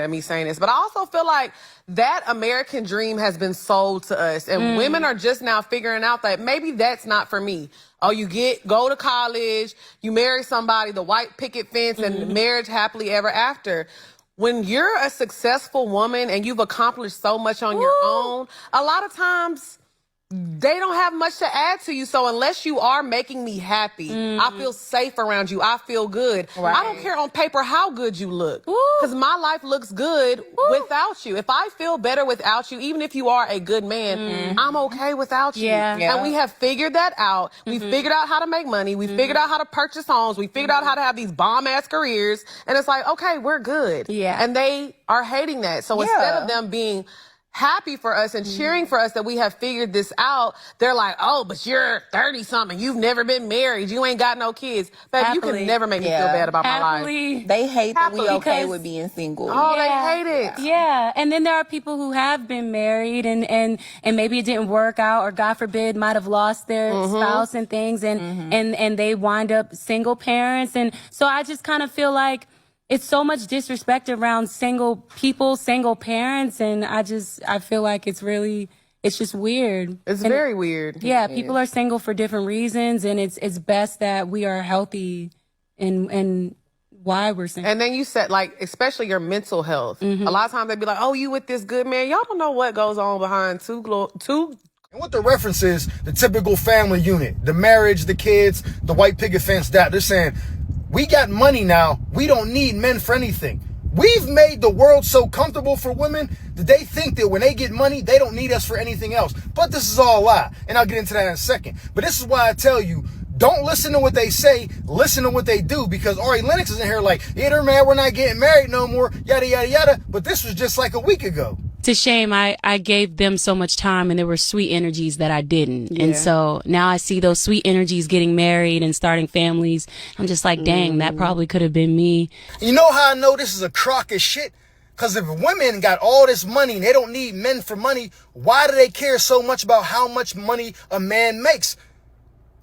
at me saying this, but I also feel like that American dream has been sold to us, and women are just now figuring out that maybe that's not for me. Oh, go to college, you marry somebody, the white picket fence, and marriage happily ever after. When you're a successful woman and you've accomplished so much on your own, a lot of times they don't have much to add to you. So unless you are making me happy, I feel safe around you. I feel good. Right. I don't care on paper how good you look, because my life looks good without you. If I feel better without you, even if you are a good man, I'm okay without you. Yeah. And we have figured that out. We figured out how to make money. We figured out how to purchase homes. We figured out how to have these bomb-ass careers. And it's like, okay, we're good. Yeah. And they are hating that. So instead of them being happy for us and cheering for us that we have figured this out, they're like, oh, but you're 30-something. You've never been married. You ain't got no kids. Baby, you can never make me feel bad about my life. They hate that we okay with being single. Oh, they hate it. Yeah. And then there are people who have been married and maybe it didn't work out, or God forbid might have lost their spouse and things, and they wind up single parents. And so I just kind of feel like it's so much disrespect around single people, single parents, and I feel like it's just weird. It's very weird. Yeah, people are single for different reasons, and it's best that we are healthy and why we're single. And then you said, like, especially your mental health. A lot of times they be like, oh, you with this good man. Y'all don't know what goes on behind two. And what the reference is, the typical family unit, the marriage, the kids, the white picket fence, that they're saying, we got money now. We don't need men for anything. We've made the world so comfortable for women that they think that when they get money, they don't need us for anything else. But this is all a lie. And I'll get into that in a second. But this is why I tell you, don't listen to what they say, listen to what they do. Because Lennox is in here like, yeah, they're mad we're not getting married no more, yada, yada, yada. But this was just like a week ago. It's a shame I gave them so much time and there were sweet energies that I didn't. Yeah. And so now I see those sweet energies getting married and starting families. I'm just like, dang, that probably could have been me. You know how I know this is a crock of shit? Because if women got all this money and they don't need men for money, why do they care so much about how much money a man makes?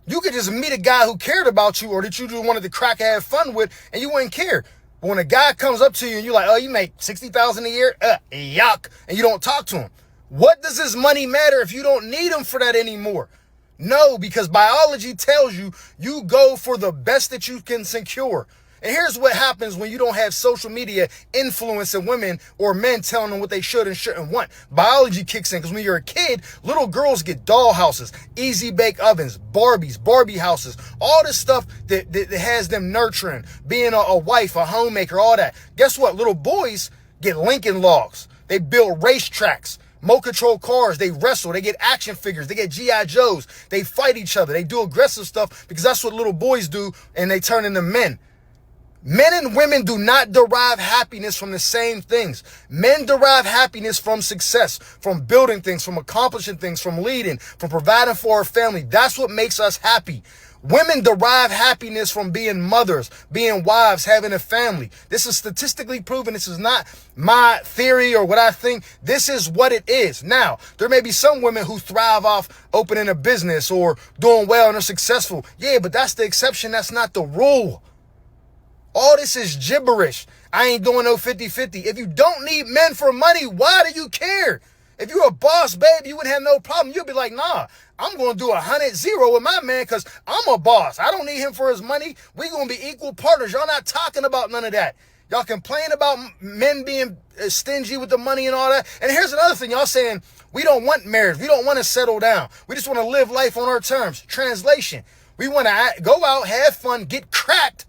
You could just meet a guy who cared about you or that you just wanted to crack and have fun with and you wouldn't care. But when a guy comes up to you and you're like, oh, you make $60,000 a year? Yuck. And you don't talk to him. What does this money matter if you don't need him for that anymore? No, because biology tells you, you go for the best that you can secure. And here's what happens when you don't have social media influencing women or men telling them what they should and shouldn't want. Biology kicks in because when you're a kid, little girls get doll houses, easy bake ovens, Barbies, Barbie houses, all this stuff that has them nurturing, being a wife, a homemaker, all that. Guess what? Little boys get Lincoln Logs. They build racetracks. Remote control cars, they wrestle, they get action figures, they get G.I. Joes, they fight each other, they do aggressive stuff because that's what little boys do and they turn into men. Men and women do not derive happiness from the same things. Men derive happiness from success, from building things, from accomplishing things, from leading, from providing for our family. That's what makes us happy. Women derive happiness from being mothers, being wives, having a family. This is statistically proven. This is not my theory or what I think. This is what it is. Now, there may be some women who thrive off opening a business or doing well and are successful. Yeah, but that's the exception. That's not the rule. All this is gibberish. I ain't doing no 50-50. If you don't need men for money, why do you care? If you're a boss, babe, you wouldn't have no problem. You'd be like, nah, I'm going to do 100-0 with my man because I'm a boss. I don't need him for his money. We're going to be equal partners. Y'all not talking about none of that. Y'all complain about men being stingy with the money and all that. And here's another thing. Y'all saying, we don't want marriage. We don't want to settle down. We just want to live life on our terms. Translation. We want to go out, have fun, get cracked.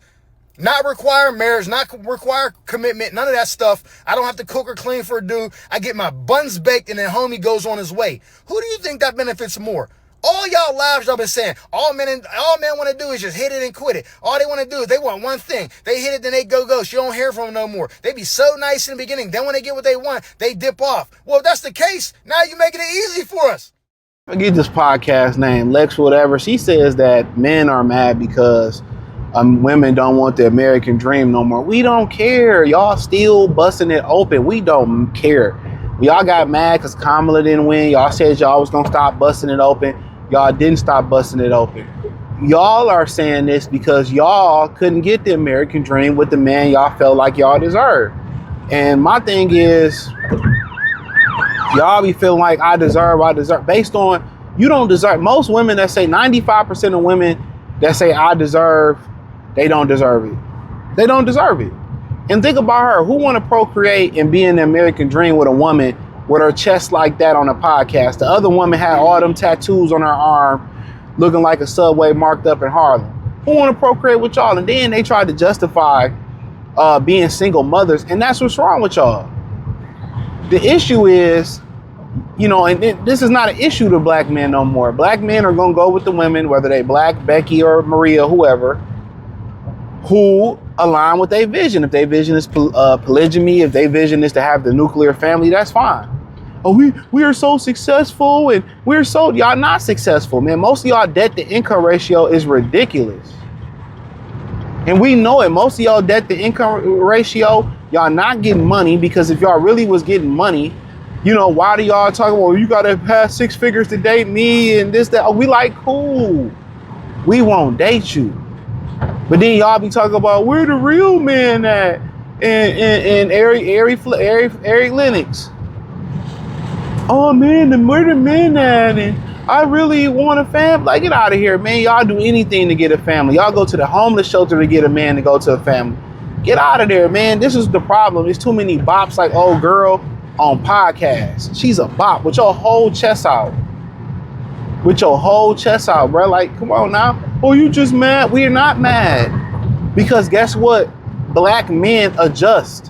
Not require marriage, not require commitment, none of that stuff. I don't have to cook or clean for a dude. I get my buns baked and then homie goes on his way. Who do you think that benefits more? All y'all lives y'all been saying, all men want to do is just hit it and quit it. All they want to do is they want one thing. They hit it, then they go ghost. You don't hear from them no more. They be so nice in the beginning. Then when they get what they want, they dip off. Well, if that's the case, now you're making it easy for us. I get this podcast name, Lex whatever. She says that men are mad because women don't want the American dream no more. We don't care. Y'all still busting it open. We don't care. Y'all got mad because Kamala didn't win. Y'all said y'all was going to stop busting it open. Y'all didn't stop busting it open. Y'all are saying this because y'all couldn't get the American dream with the man y'all felt like y'all deserved. And my thing is, y'all be feeling like I deserve, based on, you don't deserve. Most women that say, 95% of women that say I deserve, they don't deserve it. They don't deserve it. And think about her. Who want to procreate and be in the American dream with a woman with her chest like that on a podcast? The other woman had all them tattoos on her arm, looking like a subway marked up in Harlem. Who want to procreate with y'all? And then they tried to justify being single mothers, and that's what's wrong with y'all. The issue is, you know, and this is not an issue to black men no more. Black men are gonna go with the women, whether they black, Becky or Maria, whoever, who align with their vision. If their vision is polygamy, if their vision is to have the nuclear family, that's fine. Oh, we are so successful, and y'all not successful, man. Most of y'all debt to income ratio is ridiculous. And we know it. Most of y'all debt to income ratio, y'all not getting money, because if y'all really was getting money, you know, why do y'all talk about, you gotta have 6 figures to date me and this, that? We like, cool. We won't date you. But then y'all be talking about, where the real men at? And Eric Lennox. Oh man, where the men at? And I really want a family. Like, get out of here, man. Y'all do anything to get a family. Y'all go to the homeless shelter to get a man to go to a family. Get out of there, man. This is the problem. There's too many bops like old girl on podcasts. She's a bop with your whole chest out. With your whole chest out, bro. Like, come on now. Oh, you just mad? We are not mad. Because guess what? Black men adjust.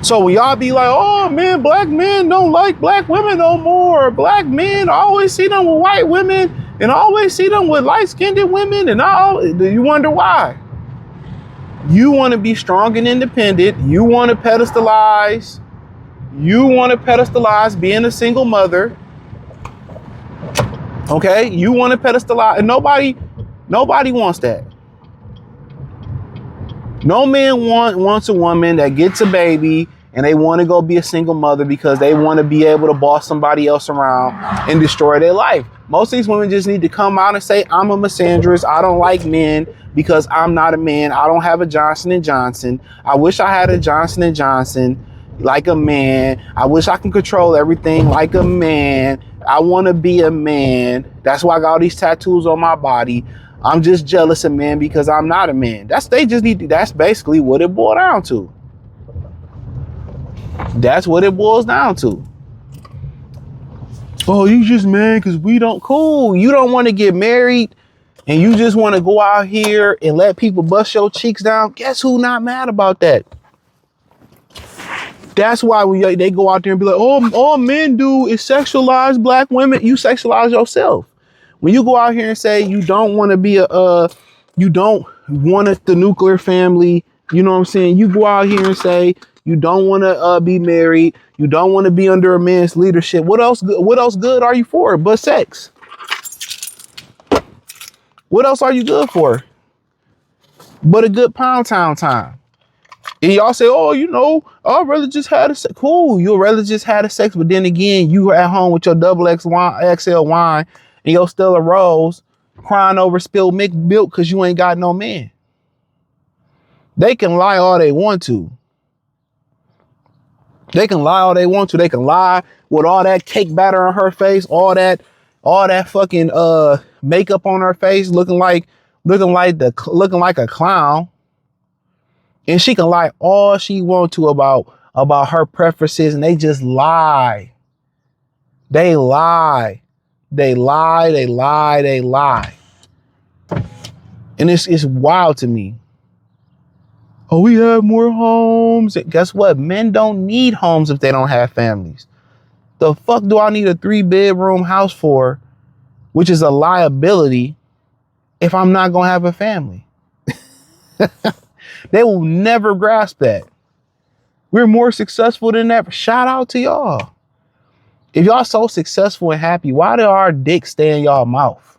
So when y'all be like, oh man, black men don't like black women no more. Black men, I always see them with white women, and I always see them with light-skinned women, and you wonder why. You want to be strong and independent. You want to pedestalize. Being a single mother. Okay? You want to pedestalize, and nobody wants that. No man wants a woman that gets a baby and they want to go be a single mother because they want to be able to boss somebody else around and destroy their life. Most of these women just need to come out and say, I'm a misandrist. I don't like men because I'm not a man. I don't have a Johnson & Johnson. I wish I had a Johnson & Johnson like a man. I wish I can control everything like a man. I want to be a man. That's why I got all these tattoos on my body. I'm just jealous of men because I'm not a man. That's basically what it boils down to. That's what it boils down to. Oh, you just mad because we don't. Cool. You don't want to get married and you just want to go out here and let people bust your cheeks down. Guess who not mad about that? That's why they go out there and be like, oh, all men do is sexualize black women. You sexualize yourself. When you go out here and say you don't want to be you don't want the nuclear family, you know what I'm saying? You go out here and say you don't want to be married, you don't want to be under a man's leadership. What else good are you for but sex? What else are you good for but a good pound town time? And y'all say, oh, you know, I'd rather just had a sex. Cool, you'd rather just had a sex, but then again, you at home with your XL wine and your Stella Rose crying over spilled milk because you ain't got no man. They can lie all they want to. They can lie with all that cake batter on her face, all that fucking makeup on her face, looking like a clown. And she can lie all she wants to about her preferences, and they just lie. They lie. And it's wild to me. Oh, we have more homes. Guess what? Men don't need homes if they don't have families. The fuck do I need a 3-bedroom house for, which is a liability, if I'm not going to have a family? They will never grasp that. We're more successful than that. Shout out to y'all. If y'all so successful and happy, why do our dicks stay in y'all mouth?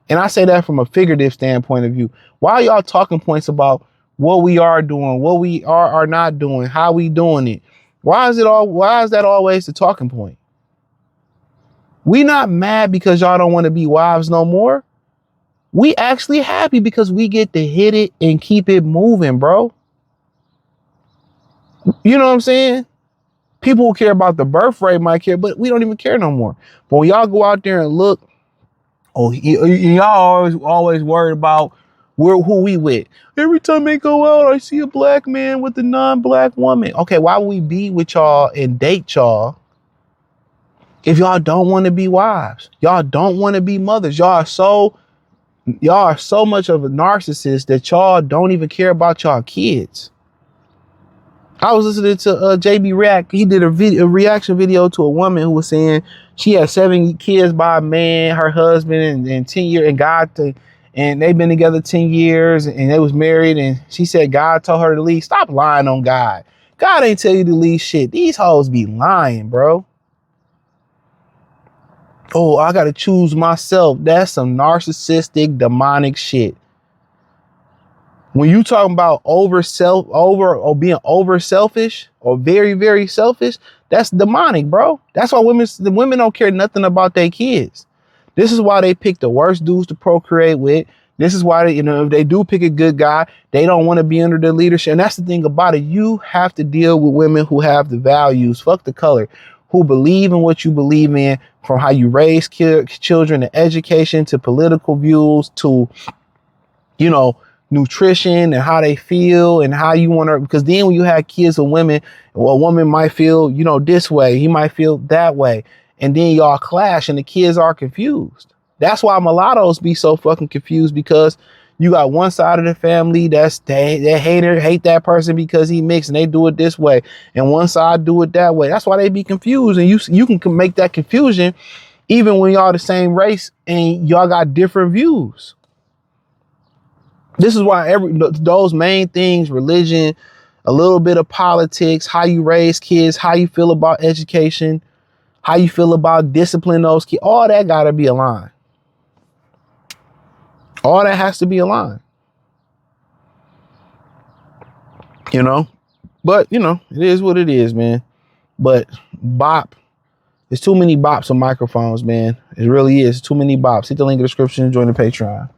And I say that from a figurative standpoint of view. Why are y'all talking points about what we are doing, what we are not doing, how we doing it? Why is that always the talking point? We not mad because y'all don't want to be wives no more. We actually happy because we get to hit it and keep it moving, bro. You know what I'm saying? People who care about the birth rate might care, but we don't even care no more. But when y'all go out there and look, y'all always worried about who we with. Every time they go out, I see a black man with a non-black woman. Okay, why would we be with y'all and date y'all if y'all don't want to be wives? Y'all don't want to be mothers. Y'all are so much of a narcissist that y'all don't even care about y'all kids. I was listening to JB React. He did a reaction video to a woman who was saying she had 7 kids by a man, her husband, and 10 years, and they've been together 10 years, and they was married. And she said God told her to leave. Stop lying on God. God ain't tell you to leave shit. These hoes be lying, bro. Oh, I gotta choose myself. That's some narcissistic, demonic shit. When you talking about being over selfish or very, very selfish, that's demonic, bro. That's why the women don't care nothing about their kids. This is why they pick the worst dudes to procreate with. This is why if they do pick a good guy, they don't want to be under their leadership. And that's the thing about it. You have to deal with women who have the values, fuck the color, who believe in what you believe in, from how you raise children to education to political views to, nutrition and how they feel and how you want to, because then when you have kids with women, well, a woman might feel, this way, he might feel that way. And then y'all clash and the kids are confused. That's why mulattoes be so fucking confused, because you got one side of the family they hate that person because he mixed and they do it this way. And one side do it that way. That's why they be confused. And you can make that confusion even when y'all the same race and y'all got different views. This is why those main things, religion, a little bit of politics, how you raise kids, how you feel about education, how you feel about disciplining those kids, all that got to be aligned. All that has to be aligned. But, it is what it is, man. But there's too many bops on microphones, man. It really is too many bops. Hit the link in the description and join the Patreon.